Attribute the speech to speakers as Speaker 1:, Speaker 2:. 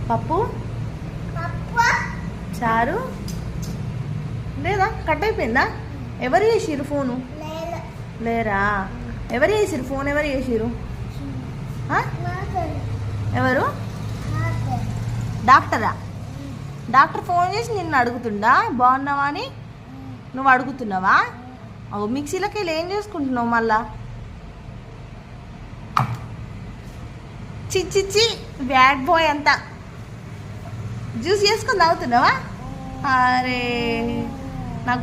Speaker 1: పప్పు చారు లేదా కట్ అయిపోయిందా? ఎవరు చేసిరు ఫోను? లేరా? ఎవరు చేసిరు ఫోన్? ఎవరు చేసిరు? ఎవరు? డాక్టరా? డాక్టర్ ఫోన్ చేసి నిన్ను అడుగుతుండా బాగున్నావా అని? నువ్వు అడుగుతున్నావా? ఓ మిక్సీలోకి వెళ్ళి ఏం చేసుకుంటున్నావు మళ్ళా? చిచ్చిచ్చి బ్యాడ్ బాయ్ అంతా జ్యూస్ చేసుకొని తాగుతున్నావా? అరే నాకు